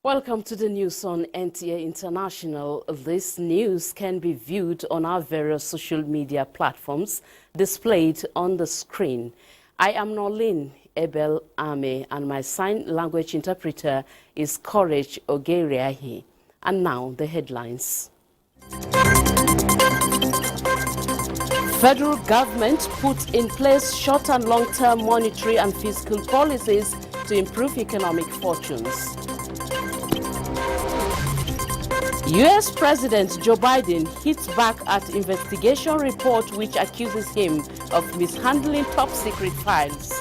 Welcome to the news on NTA International. This news can be viewed on our various social media platforms displayed on the screen. I am Nolin Ebel Ame and my sign language interpreter is Courage Ogeriahi. And now the headlines. Federal government put in place short and long-term monetary and fiscal policies to improve economic fortunes. U.S. President Joe Biden hits back at investigation report which accuses him of mishandling top-secret files.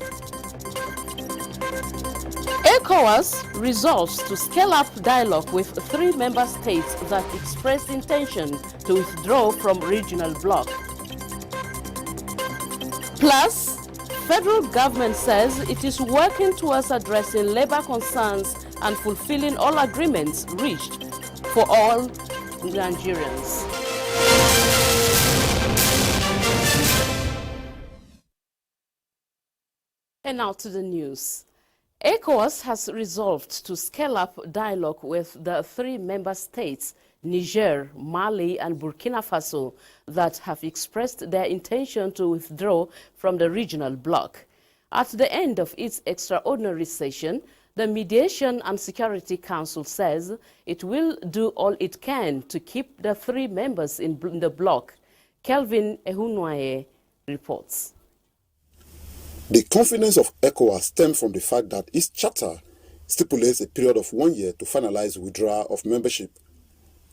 ECOWAS resolves to scale up dialogue with 3 member states that expressed intention to withdraw from regional bloc. Plus, federal government says it is working towards addressing labor concerns and fulfilling all agreements reached for all Nigerians. And now to the news. ECOWAS has resolved to scale up dialogue with the 3 member states, Niger, Mali, and Burkina Faso, that have expressed their intention to withdraw from the regional bloc. At the end of its extraordinary session, the Mediation and Security Council says it will do all it can to keep the 3 members in the bloc. Kelvin Ehunwaye reports. The confidence of ECOWAS stems from the fact that its charter stipulates a period of 1 year to finalize withdrawal of membership.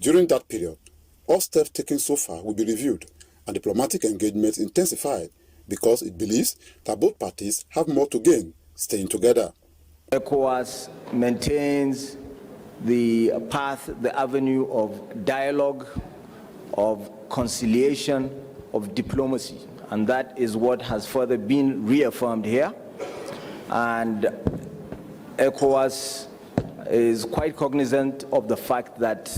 During that period, all steps taken so far will be reviewed and diplomatic engagement intensified because it believes that both parties have more to gain staying together. ECOWAS maintains the path, the avenue of dialogue, of conciliation, of diplomacy. And that is what has further been reaffirmed here. And ECOWAS is quite cognizant of the fact that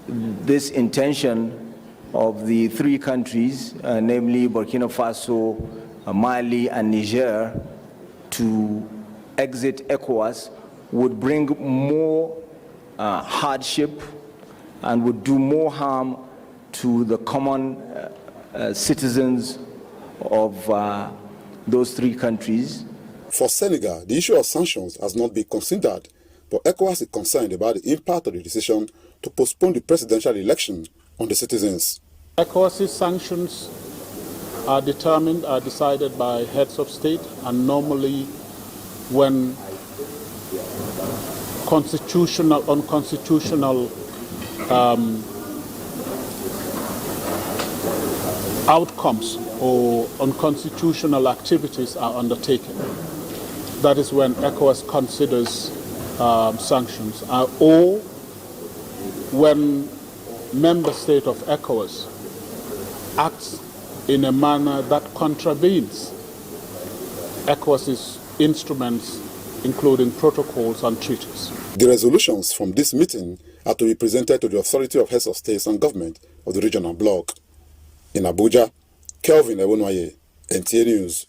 this intention of the 3 countries, namely Burkina Faso, Mali, and Niger, to exit ECOWAS would bring more hardship and would do more harm to the common citizens of those 3 countries. For Senegal, the issue of sanctions has not been considered, but ECOWAS is concerned about the impact of the decision to postpone the presidential election on the citizens. ECOWAS's sanctions are decided by heads of state, and normally when unconstitutional outcomes or unconstitutional activities are undertaken. That is when ECOWAS considers sanctions, or when member state of ECOWAS acts in a manner that contravenes ECOWAS's instruments, including protocols and treaties. The resolutions from this meeting are to be presented to the authority of heads of states and government of the regional bloc. In Abuja, Kelvin Ehunwaye, NTA News.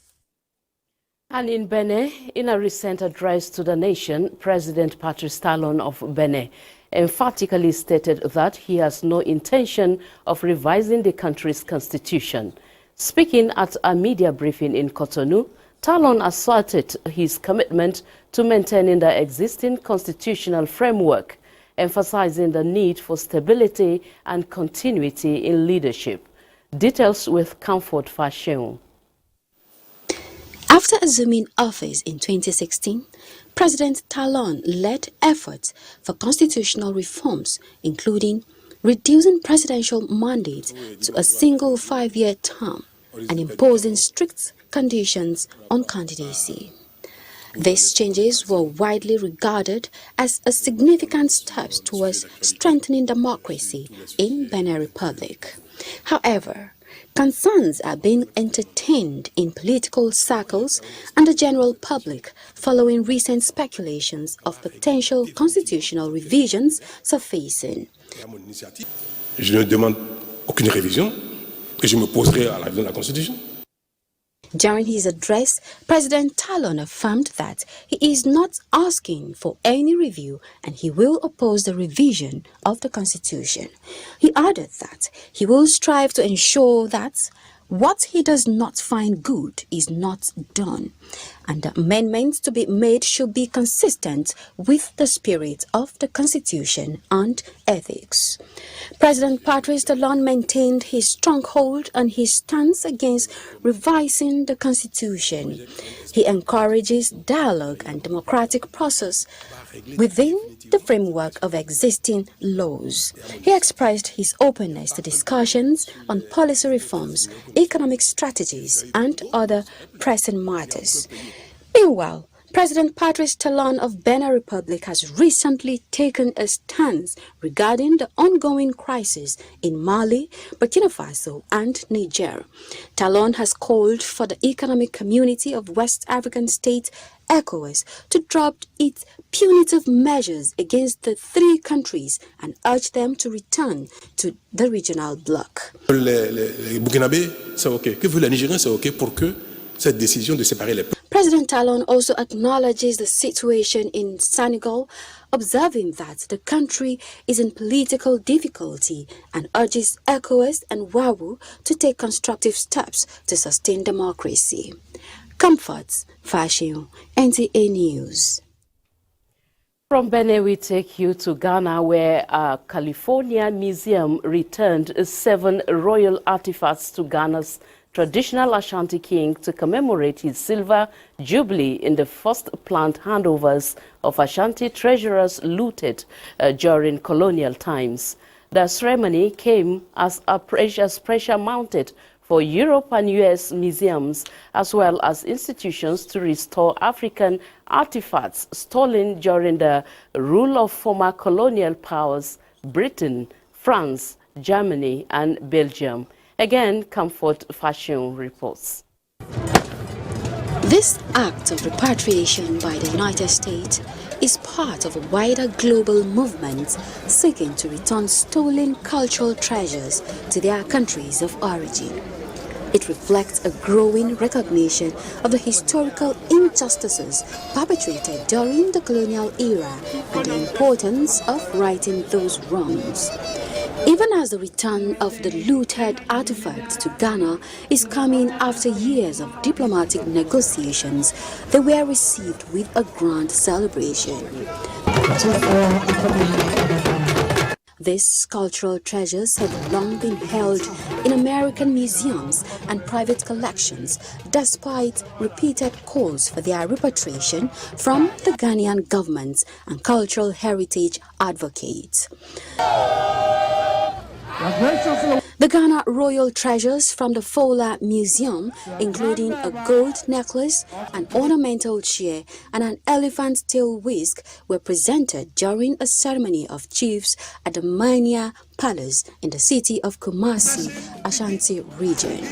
And in Benin, in a recent address to the nation, President Patrice Talon of Benin emphatically stated that he has no intention of revising the country's constitution. Speaking at a media briefing in Cotonou, Talon asserted his commitment to maintaining the existing constitutional framework, emphasizing the need for stability and continuity in leadership. Details with Comfort Fashion. After assuming office in 2016, President Talon led efforts for constitutional reforms, including reducing presidential mandates to a single 5-year term and imposing strict conditions on candidacy. These changes were widely regarded as a significant step towards strengthening democracy in Benin Republic. However, concerns are being entertained in political circles and the general public following recent speculations of potential constitutional revisions surfacing. Je ne demande aucune révision et je me poserai à la révision de la Constitution. During his address, President Talon affirmed that he is not asking for any review and he will oppose the revision of the Constitution. He added that he will strive to ensure that what he does not find good is not done, and the amendments to be made should be consistent with the spirit of the Constitution and ethics. President Patrice Talon maintained his stronghold on his stance against revising the Constitution. He encourages dialogue and democratic process within the framework of existing laws. He expressed his openness to discussions on policy reforms, economic strategies, and other pressing matters. Meanwhile, President Patrice Talon of Benin Republic has recently taken a stance regarding the ongoing crisis in Mali, Burkina Faso, and Niger. Talon has called for the Economic Community of West African States, ECOWAS, to drop its punitive measures against the three countries and urge them to return to the regional bloc. Les Burkinabés, c'est OK. Que veut les Nigériens, c'est OK pour que cette décision de séparer les peuples. President Talon also acknowledges the situation in Senegal, observing that the country is in political difficulty and urges ECOWAS and WAWU to take constructive steps to sustain democracy. Comforts, Fashion, NTA News. From Benin, we take you to Ghana, where a California museum returned 7 royal artifacts to Ghana's traditional Ashanti king to commemorate his silver jubilee in the first planned handovers of Ashanti treasures looted during colonial times. The ceremony came as a pressure mounted for Europe and US museums, as well as institutions, to restore African artifacts stolen during the rule of former colonial powers Britain, France, Germany, and Belgium. Again, Comfort Fashion reports. This act of repatriation by the United States is part of a wider global movement seeking to return stolen cultural treasures to their countries of origin. It reflects a growing recognition of the historical injustices perpetrated during the colonial era and the importance of righting those wrongs. Even as the return of the looted artifacts to Ghana is coming after years of diplomatic negotiations, they were received with a grand celebration. These cultural treasures have long been held in American museums and private collections, despite repeated calls for their repatriation from the Ghanaian government and cultural heritage advocates. The Ghana royal treasures from the Fola Museum, including a gold necklace, an ornamental chair, and an elephant tail whisk, were presented during a ceremony of chiefs at the Mania Palace in the city of Kumasi, Ashanti region.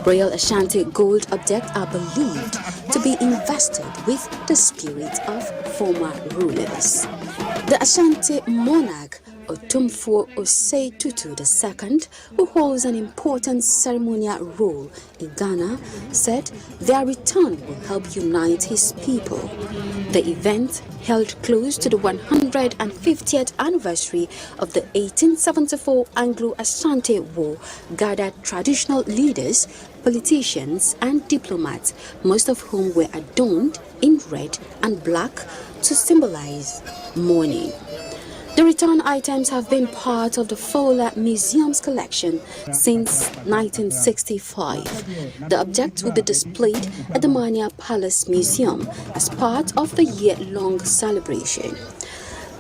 Royal Ashanti gold objects are believed to be invested with the spirit of former rulers. The Ashanti monarch Otumfuo Osei Tutu II, who holds an important ceremonial role in Ghana, said their return will help unite his people. The event, held close to the 150th anniversary of the 1874 Anglo-Ashanti War, gathered traditional leaders, politicians, and diplomats, most of whom were adorned in red and black to symbolize mourning. The return items have been part of the Fola Museum's collection since 1965. The objects will be displayed at the Mania Palace Museum as part of the year-long celebration.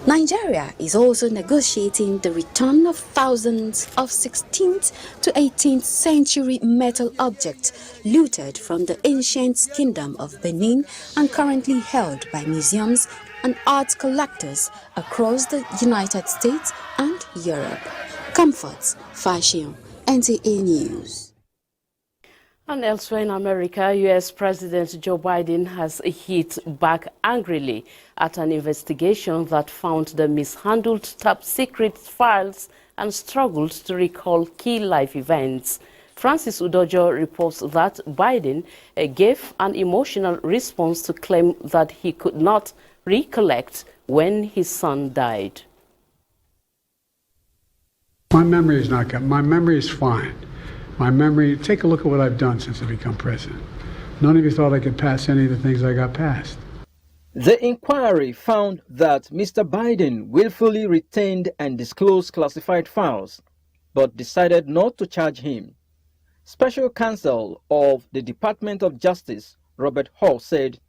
Nigeria is also negotiating the return of thousands of 16th to 18th century metal objects looted from the ancient kingdom of Benin and currently held by museums and art collectors across the United States and Europe. Comforts, Fashion, NTA News. And elsewhere in America, U.S. President Joe Biden has hit back angrily at an investigation that found the mishandled top secret files and struggled to recall key life events. Francis Udojo reports that Biden gave an emotional response to claim that he could not recollect when his son died. My memory is not good. My memory is fine. My memory, take a look at what I've done since I become president. None of you thought I could pass any of the things I got past. The inquiry found that Mr. Biden willfully retained and disclosed classified files, but decided not to charge him. Special counsel of the Department of Justice, Robert Hall, said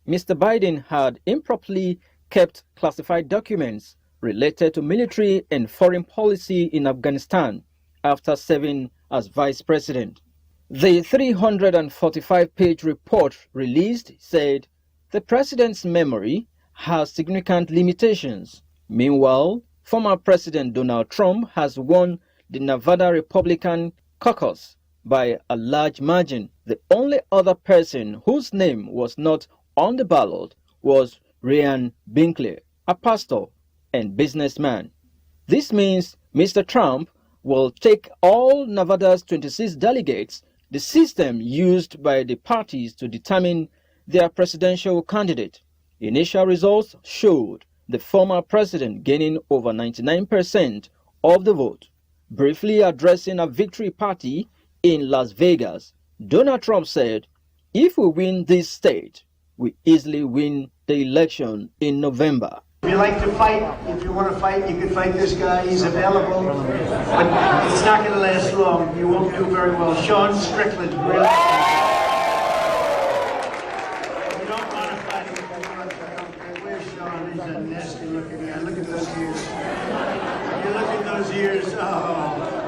Mr. Biden had improperly kept classified documents related to military and foreign policy in Afghanistan after serving as vice president. The 345-page report released said the president's memory has significant limitations. Meanwhile, former President Donald Trump has won the Nevada Republican caucus by a large margin. The only other person whose name was not on the ballot was Ryan Binkley, a pastor and businessman. This means Mr. Trump will take all Nevada's 26 delegates, the system used by the parties to determine their presidential candidate. Initial results showed the former president gaining over 99% of the vote. Briefly addressing a victory party in Las Vegas, Donald Trump said, "If we win this state, we easily win the election in November." If you like to fight, if you want to fight, you can fight this guy. He's available, but it's not going to last long. You won't do very well. Sean Strickland, really. You don't want to fight him. Where's Sean? He's a nasty looking guy. Look at those ears. You look at those ears. Oh.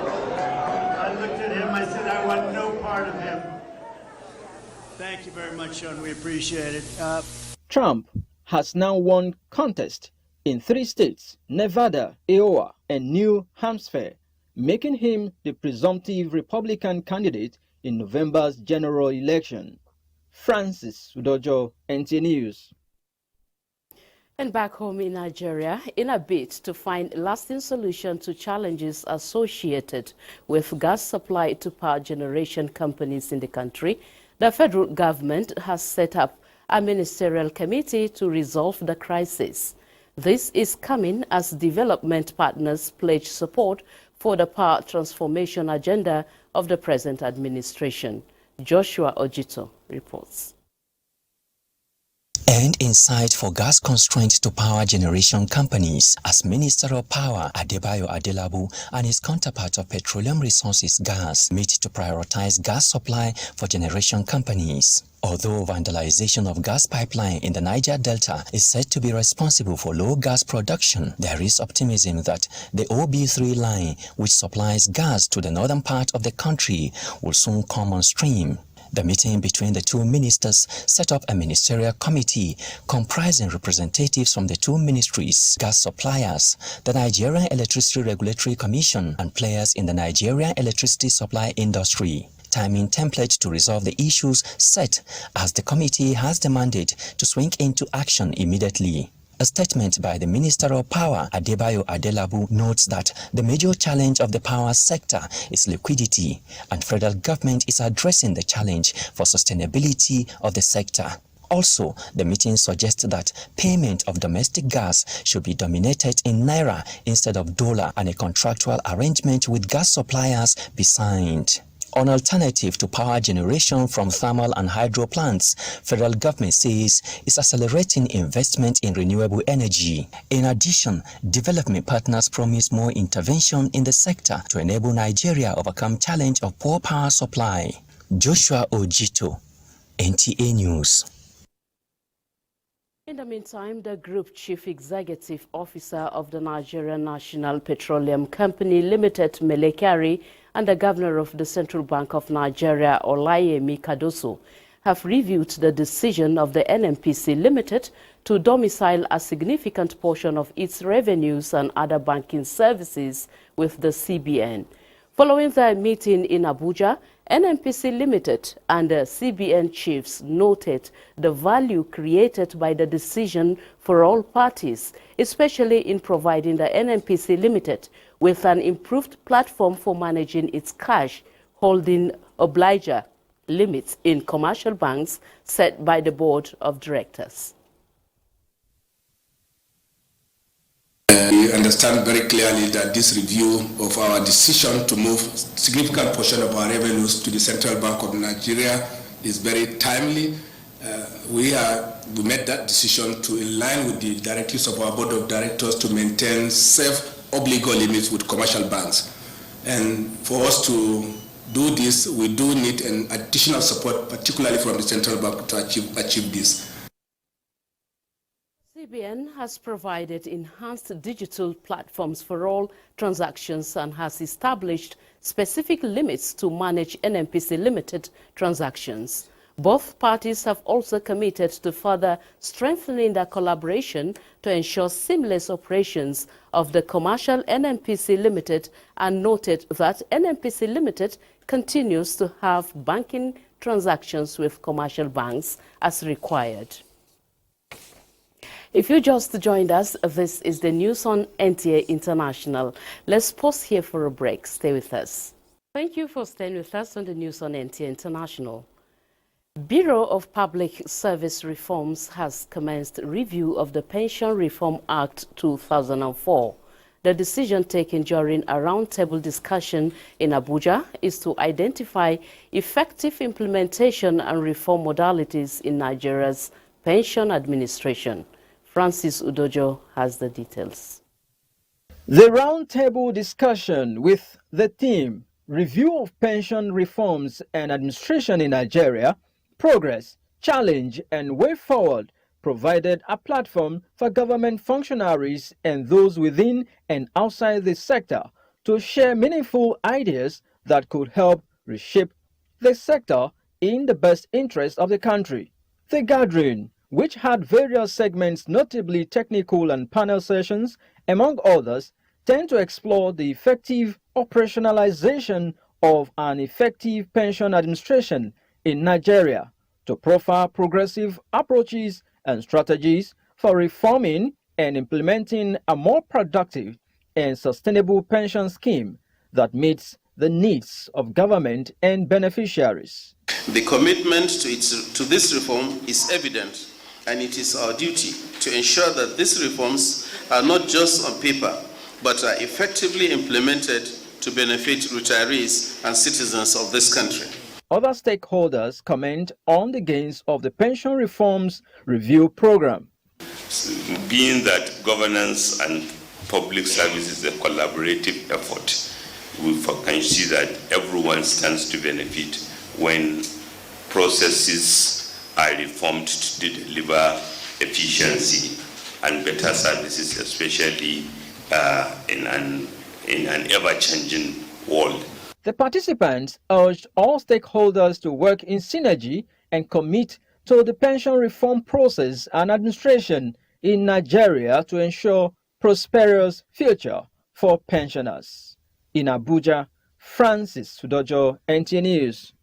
I looked at him. I said, I want no part of him. Thank you very much, Sean. We appreciate it. Trump has now won contest in 3 states, Nevada, Iowa, and New Hampshire, making him the presumptive Republican candidate in November's general election. Francis Udojo, NTA News. And back home in Nigeria, in a bid to find lasting solution to challenges associated with gas supply to power generation companies in the country, the federal government has set up a ministerial committee to resolve the crisis. This is coming as development partners pledge support for the power transformation agenda of the present administration. Joshua Ojito reports. End in sight for gas constraints to power generation companies as Minister of Power Adebayo Adelabu and his counterpart of Petroleum Resources Gas meet to prioritize gas supply for generation companies. Although vandalization of gas pipeline in the Niger Delta is said to be responsible for low gas production, there is optimism that the OB3 line, which supplies gas to the northern part of the country, will soon come on stream. The meeting between the two ministers set up a ministerial committee comprising representatives from the two ministries, gas suppliers, the Nigerian Electricity Regulatory Commission, and players in the Nigerian electricity supply industry. Timing template to resolve the issues set as the committee has the mandate to swing into action immediately. A statement by the Minister of Power, Adebayo Adelabu, notes that the major challenge of the power sector is liquidity, and federal government is addressing the challenge for sustainability of the sector. Also, the meeting suggests that payment of domestic gas should be dominated in naira instead of dollar, and a contractual arrangement with gas suppliers be signed. On alternative to power generation from thermal and hydro plants, federal government says is accelerating investment in renewable energy. In addition, development partners promise more intervention in the sector to enable Nigeria overcome challenge of poor power supply. Joshua Ojito, NTA News. In the meantime, the Group Chief Executive Officer of the Nigerian National Petroleum Company Limited, Mele Kyari, and the Governor of the Central Bank of Nigeria, Olayemi Kadoso, have reviewed the decision of the NNPC Limited to domicile a significant portion of its revenues and other banking services with the CBN. Following their meeting in Abuja, NNPC Limited and the CBN chiefs noted the value created by the decision for all parties, especially in providing the NNPC Limited with an improved platform for managing its cash holding obliger limits in commercial banks set by the board of directors. We understand very clearly that this review of our decision to move significant portion of our revenues to the Central Bank of Nigeria is very timely. We made that decision to align with the directives of our board of directors to maintain safe obligor limits with commercial banks. And for us to do this, we do need an additional support, particularly from the Central Bank, to achieve this. CBN has provided enhanced digital platforms for all transactions and has established specific limits to manage NNPC limited transactions. Both parties have also committed to further strengthening their collaboration to ensure seamless operations of the commercial NNPC Limited, and noted that NNPC Limited continues to have banking transactions with commercial banks as required. If you just joined us, this is the news on NTA International. Let's pause here for a break. Stay with us. Thank you for staying with us on the news on NTA International. Bureau of Public Service Reforms has commenced review of the Pension Reform Act 2004. The decision taken during a roundtable discussion in Abuja is to identify effective implementation and reform modalities in Nigeria's pension administration. Francis Udojo has the details. The roundtable discussion with the theme Review of Pension Reforms and Administration in Nigeria, Progress, Challenge and Way Forward provided a platform for government functionaries and those within and outside the sector to share meaningful ideas that could help reshape the sector in the best interest of the country. The gathering, which had various segments, notably technical and panel sessions, among others, tend to explore the effective operationalization of an effective pension administration in Nigeria, to profile progressive approaches and strategies for reforming and implementing a more productive and sustainable pension scheme that meets the needs of government and beneficiaries. The commitment to this reform is evident, and it is our duty to ensure that these reforms are not just on paper, but are effectively implemented to benefit retirees and citizens of this country. Other stakeholders comment on the gains of the Pension Reforms Review Program. Being that governance and public service is a collaborative effort, we can see that everyone stands to benefit when processes are reformed to deliver efficiency and better services, especially in an ever-changing world. The participants urged all stakeholders to work in synergy and commit to the pension reform process and administration in Nigeria to ensure prosperous future for pensioners. In Abuja, Francis Udojo, NTA News.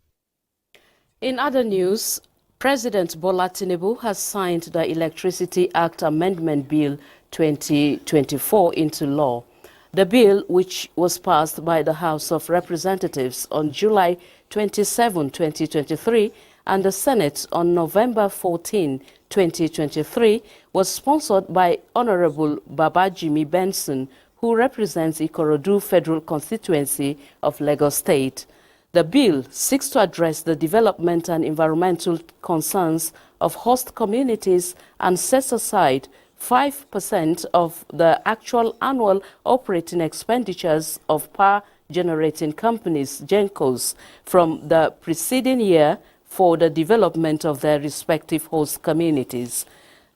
In other news, President Bola Tinubu has signed the Electricity Act Amendment Bill 2024 into law. The bill, which was passed by the House of Representatives on July 27, 2023, and the Senate on November 14, 2023, was sponsored by Honorable Babajimi Benson, who represents Ikorodu Federal Constituency of Lagos State. The bill seeks to address the development and environmental concerns of host communities and sets aside 5% of the actual annual operating expenditures of power generating companies, GENCOs, from the preceding year for the development of their respective host communities.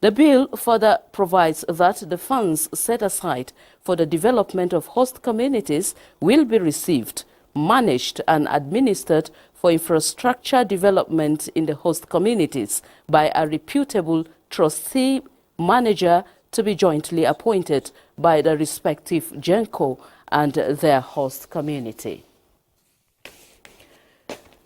The bill further provides that the funds set aside for the development of host communities will be received, managed and administered for infrastructure development in the host communities by a reputable trustee manager to be jointly appointed by the respective GENCO and their host community.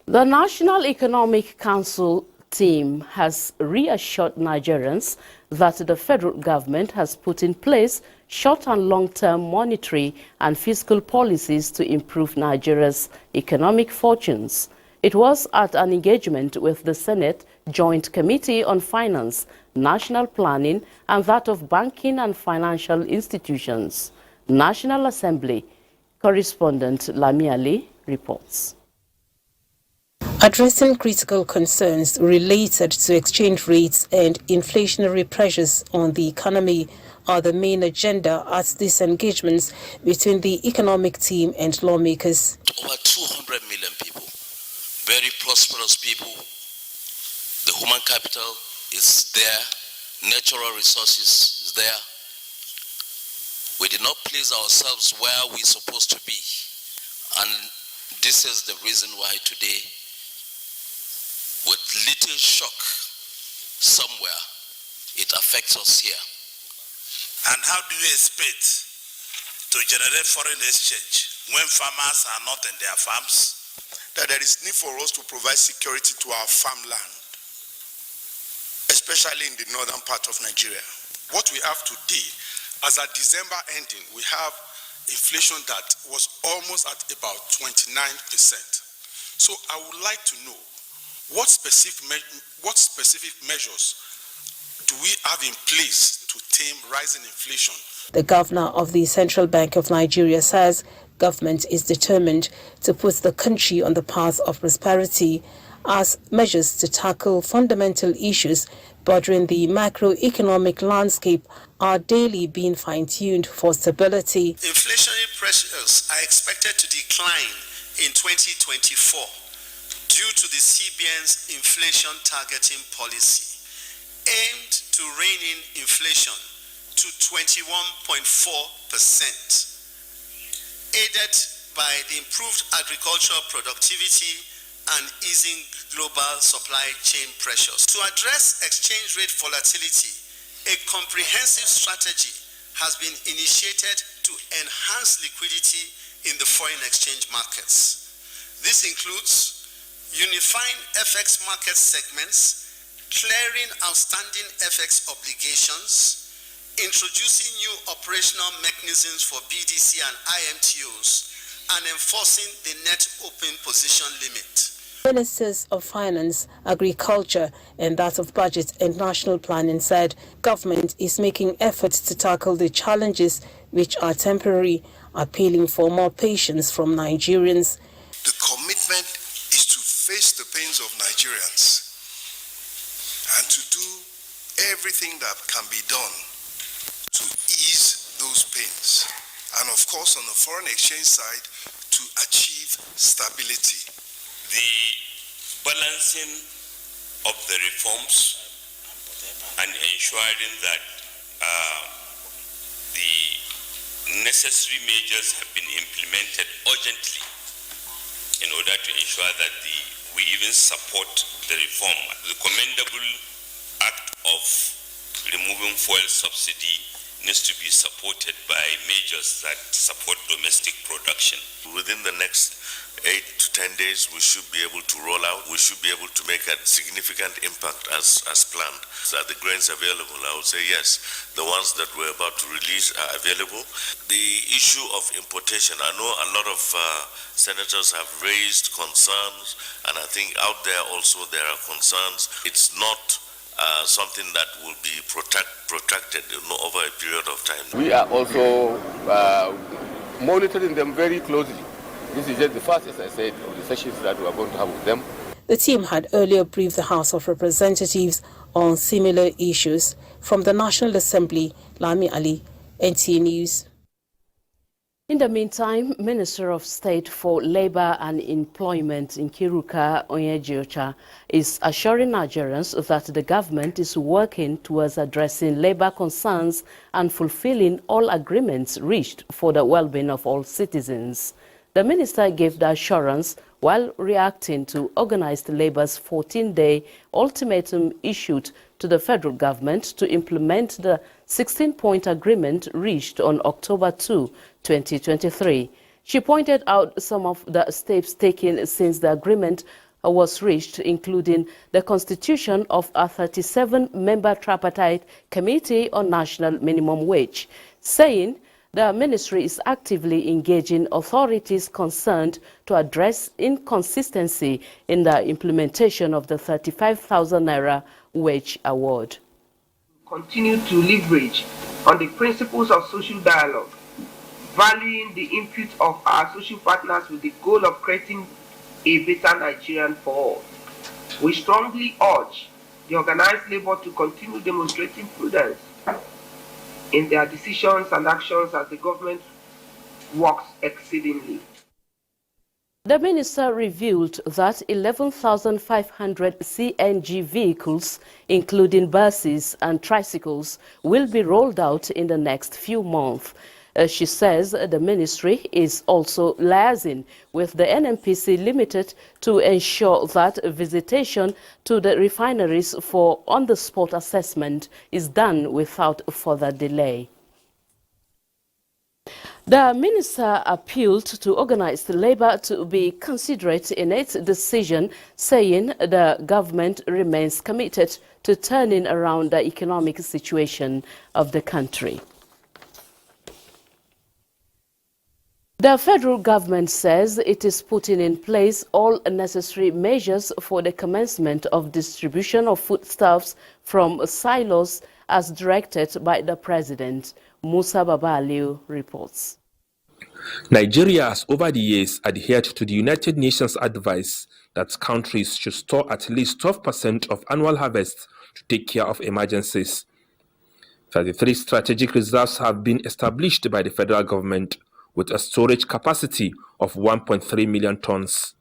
The National Economic Council team has reassured Nigerians that the federal government has put in place short and long-term monetary and fiscal policies to improve Nigeria's economic fortunes. It was at an engagement with the Senate Joint Committee on Finance, National Planning, and that of Banking and Financial Institutions. National Assembly correspondent Lami Ali reports. Addressing critical concerns related to exchange rates and inflationary pressures on the economy are the main agenda at these engagements between the economic team and lawmakers. Over 200 million people, very prosperous people. The human capital is there, natural resources is there. We did not place ourselves where we're supposed to be, and this is the reason why today, with little shock somewhere, it affects us here. And how do you expect to generate foreign exchange when farmers are not in their farms? That there is need for us to provide security to our farmland, especially in the northern part of Nigeria. What we have today, as at December ending, we have inflation that was almost at about 29%. So I would like to know what specific measures do we have in place to tame rising inflation? The governor of the Central Bank of Nigeria says government is determined to put the country on the path of prosperity as measures to tackle fundamental issues bordering the macroeconomic landscape are daily being fine-tuned for stability. Inflationary pressures are expected to decline in 2024 due to the CBN's inflation targeting policy, aimed to rein in inflation to 21.4%, aided by the improved agricultural productivity and easing global supply chain pressures. To address exchange rate volatility, a comprehensive strategy has been initiated to enhance liquidity in the foreign exchange markets. This includes unifying FX market segments, clearing outstanding FX obligations, introducing new operational mechanisms for BDC and IMTOs, and enforcing the net open position limit. Ministers of Finance, Agriculture, and that of Budget and National Planning said government is making efforts to tackle the challenges which are temporary, appealing for more patience from Nigerians. The commitment is to face the pains of Nigerians and to do everything that can be done to ease those pains. And of course, on the foreign exchange side, to achieve stability. The balancing of the reforms and ensuring that the necessary measures have been implemented urgently in order to ensure that we even support the reform. The commendable act of removing fuel subsidy needs to be supported by measures that support domestic production. Within the next 8 to 10 days, we should be able to roll out. We should be able to make a significant impact as planned. So are the grains available? I would say yes. The ones that we're about to release are available. The issue of importation, I know a lot of senators have raised concerns, and I think out there also there are concerns. It's not something that will be protracted over a period of time. We are also monitoring them very closely. This is just the first, as I said, of the sessions that we are going to have with them. The team had earlier briefed the House of Representatives on similar issues. From the National Assembly, Lami Ali, NTA News. In the meantime, Minister of State for Labor and Employment Nkiruka Onyejiocha is assuring Nigerians that the government is working towards addressing labor concerns and fulfilling all agreements reached for the well-being of all citizens. The minister gave the assurance while reacting to organized labor's 14-day ultimatum issued to the federal government to implement the 16-point agreement reached on October 2, 2023. She pointed out some of the steps taken since the agreement was reached, including the constitution of a 37-member tripartite committee on national minimum wage, saying the ministry is actively engaging authorities concerned to address inconsistency in the implementation of the 35,000 naira wage award. Continue to leverage on the principles of social dialogue, valuing the input of our social partners with the goal of creating a better Nigerian for all. We strongly urge the organized labor to continue demonstrating prudence in their decisions and actions as the government works exceedingly. The minister revealed that 11,500 CNG vehicles, including buses and tricycles, will be rolled out in the next few months. She says the ministry is also liaising with the NNPC Limited to ensure that visitation to the refineries for on-the-spot assessment is done without further delay. The minister appealed to organized labor to be considerate in its decision, saying the government remains committed to turning around the economic situation of the country. The federal government says it is putting in place all necessary measures for the commencement of distribution of foodstuffs from silos as directed by the president. Musa Babaliu reports. Nigeria has over the years adhered to the United Nations advice that countries should store at least 12% of annual harvest to take care of emergencies. 33 strategic reserves have been established by the federal government with a storage capacity of 1.3 million tons.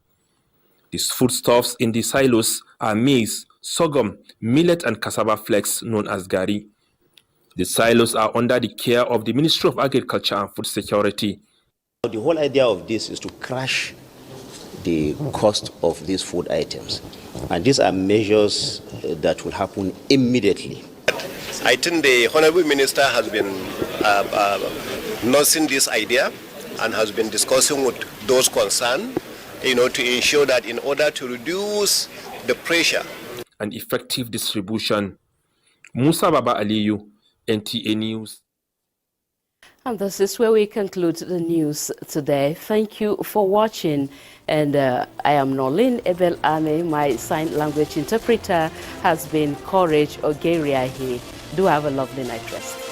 These foodstuffs in the silos are maize, sorghum, millet and cassava flakes known as gari. The silos are under the care of the Ministry of Agriculture and Food Security. The whole idea of this is to crash the cost of these food items. And these are measures that will happen immediately. I think the Honorable Minister has been nursing this idea and has been discussing with those concerned, to ensure that in order to reduce the pressure and effective distribution. Musa Baba Aliyu, NTA News. And this is where we conclude the news today. Thank you for watching. And I am Nolin Ebel Ame. My sign language interpreter has been Courage Ogeriahi. Do have a lovely night rest.